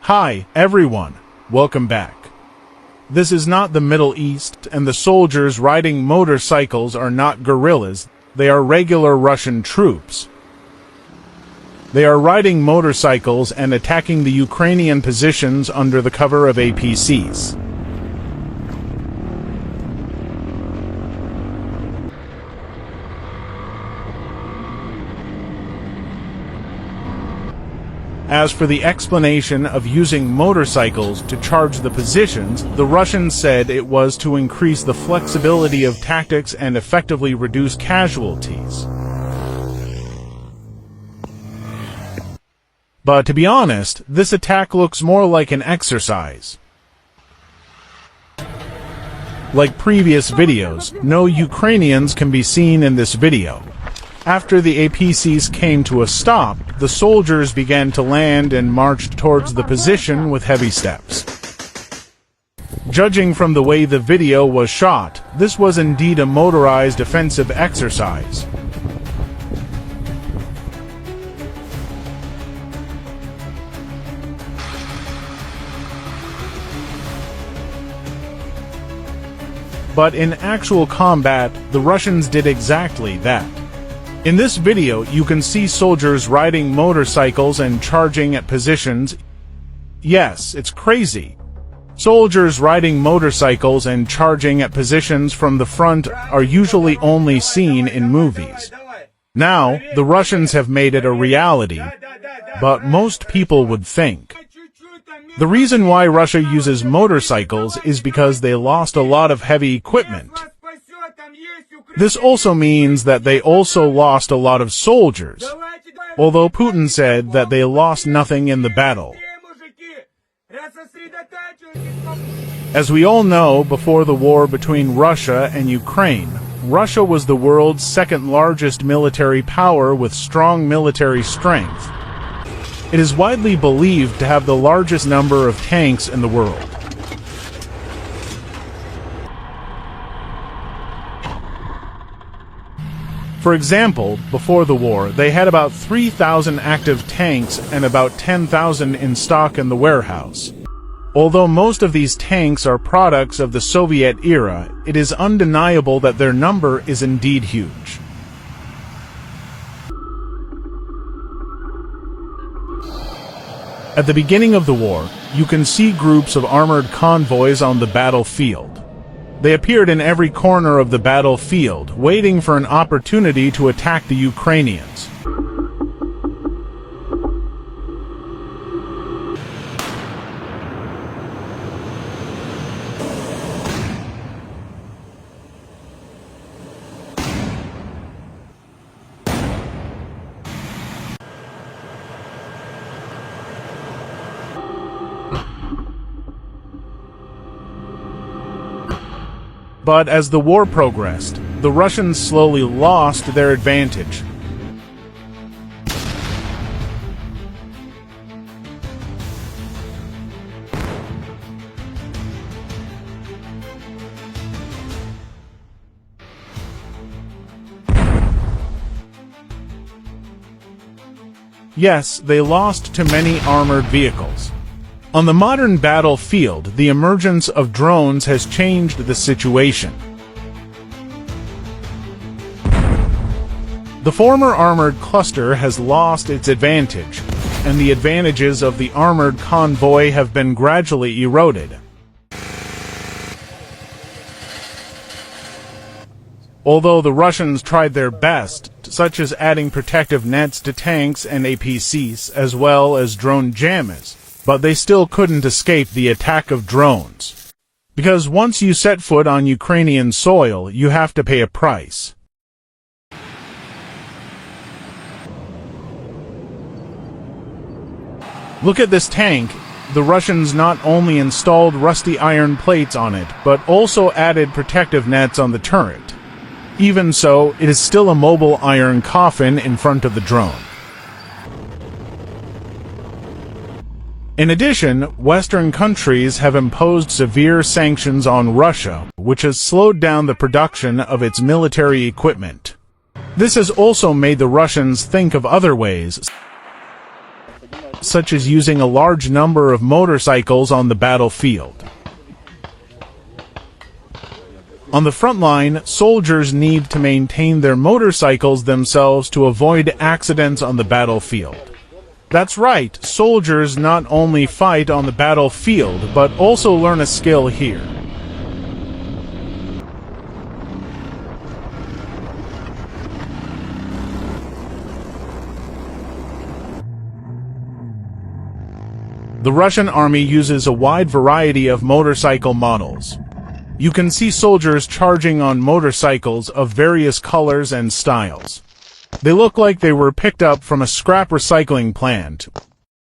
Hi, everyone. Welcome back. This is not the Middle East, and the soldiers riding motorcycles are not guerrillas. They are regular Russian troops. They are riding motorcycles and attacking the Ukrainian positions under the cover of APCs. As for the explanation of using motorcycles to charge the positions, the Russians said it was to increase the flexibility of tactics and effectively reduce casualties. But to be honest, this attack looks more like an exercise. Like previous videos, no Ukrainians can be seen in this video. After the APCs came to a stop, the soldiers began to land and marched towards the position with heavy steps. Judging from the way the video was shot, this was indeed a motorized offensive exercise. But in actual combat, the Russians did exactly that. In this video, you can see soldiers riding motorcycles and charging at positions. Yes, it's crazy. Soldiers riding motorcycles and charging at positions from the front are usually only seen in movies. Now, the Russians have made it a reality, but most people would think. The reason why Russia uses motorcycles is because they lost a lot of heavy equipment. This also means that they also lost a lot of soldiers, although Putin said that they lost nothing in the battle. As we all know, before the war between Russia and Ukraine, Russia was the world's second largest military power with strong military strength. It is widely believed to have the largest number of tanks in the world. For example, before the war, they had about 3,000 active tanks and about 10,000 in stock in the warehouse. Although most of these tanks are products of the Soviet era, it is undeniable that their number is indeed huge. At the beginning of the war, you can see groups of armored convoys on the battlefield. They appeared in every corner of the battlefield, waiting for an opportunity to attack the Ukrainians. But as the war progressed, the Russians slowly lost their advantage. Yes, they lost to many armored vehicles. On the modern battlefield, the emergence of drones has changed the situation. The former armored cluster has lost its advantage, and the advantages of the armored convoy have been gradually eroded. Although the Russians tried their best, such as adding protective nets to tanks and APCs, as well as drone jammers, but they still couldn't escape the attack of drones. Because once you set foot on Ukrainian soil, you have to pay a price. Look at this tank. The Russians not only installed rusty iron plates on it, but also added protective nets on the turret. Even so, it is still a mobile iron coffin in front of the drone. In addition, Western countries have imposed severe sanctions on Russia, which has slowed down the production of its military equipment. This has also made the Russians think of other ways. such as using a large number of motorcycles on the battlefield. On the front line, soldiers need to maintain their motorcycles themselves to avoid accidents on the battlefield. That's right, soldiers not only fight on the battlefield, but also learn a skill here. The Russian army uses a wide variety of motorcycle models. You can see soldiers charging on motorcycles of various colors and styles. They look like they were picked up from a scrap recycling plant.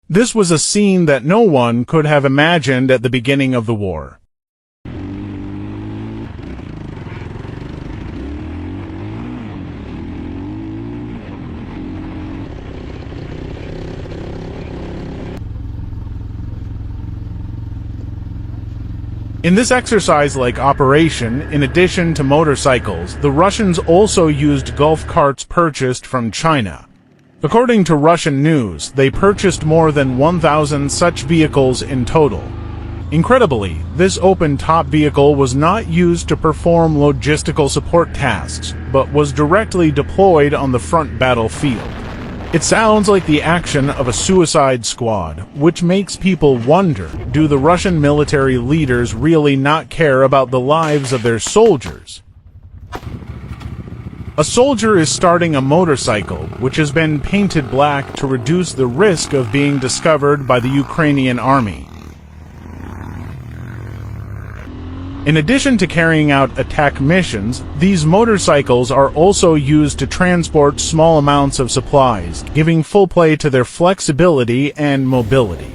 This was a scene that no one could have imagined at the beginning of the war. In this exercise-like operation, in addition to motorcycles, the Russians also used golf carts purchased from China. According to Russian news, they purchased more than 1,000 such vehicles in total. Incredibly, this open-top vehicle was not used to perform logistical support tasks, but was directly deployed on the front battlefield. It sounds like the action of a suicide squad, which makes people wonder, do the Russian military leaders really not care about the lives of their soldiers? A soldier is starting a motorcycle, which has been painted black to reduce the risk of being discovered by the Ukrainian army. In addition to carrying out attack missions, these motorcycles are also used to transport small amounts of supplies, giving full play to their flexibility and mobility.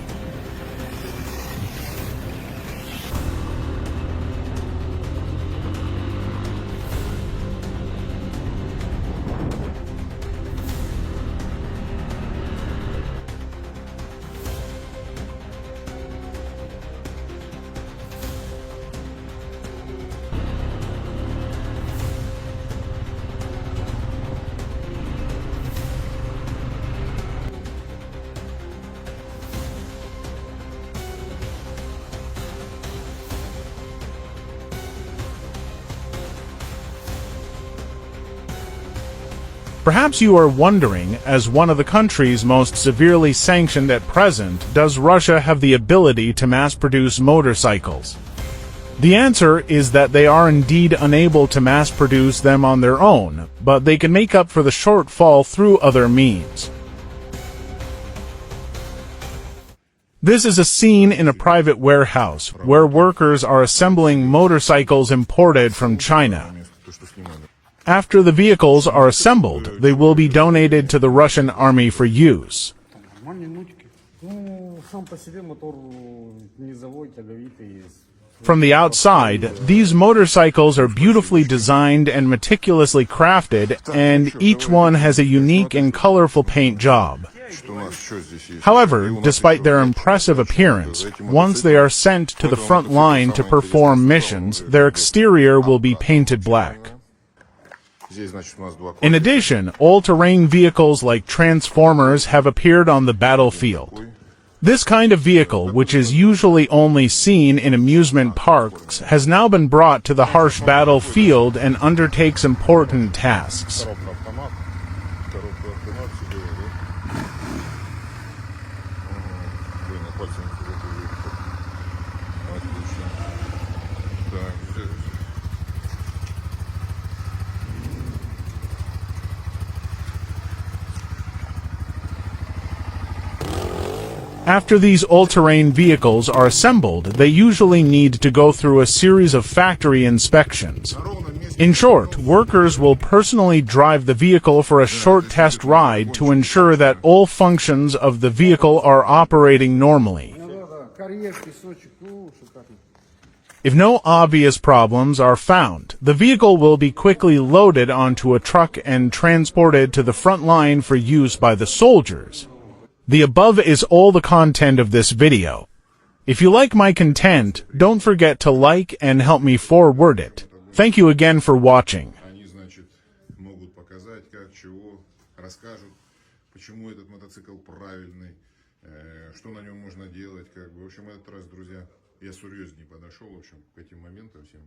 Perhaps you are wondering, as one of the countries most severely sanctioned at present, does Russia have the ability to mass-produce motorcycles? The answer is that they are indeed unable to mass-produce them on their own, but they can make up for the shortfall through other means. This is a scene in a private warehouse, where workers are assembling motorcycles imported from China. After the vehicles are assembled, they will be donated to the Russian army for use. From the outside, these motorcycles are beautifully designed and meticulously crafted, and each one has a unique and colorful paint job. However, despite their impressive appearance, once they are sent to the front line to perform missions, their exterior will be painted black. In addition, all-terrain vehicles like Transformers have appeared on the battlefield. This kind of vehicle, which is usually only seen in amusement parks, has now been brought to the harsh battlefield and undertakes important tasks. After these all-terrain vehicles are assembled, they usually need to go through a series of factory inspections. In short, workers will personally drive the vehicle for a short test ride to ensure that all functions of the vehicle are operating normally. If no obvious problems are found, the vehicle will be quickly loaded onto a truck and transported to the front line for use by the soldiers. The above is all the content of this video. If you like my content, don't forget to like and help me forward it. Thank you again for watching. Они, значит, могут показать, как, чего, расскажут, почему этот мотоцикл правильный, что на нем можно делать, как бы. В общем, этот раз, друзья, я серьезнее подошел, в общем, к этим моментам всем.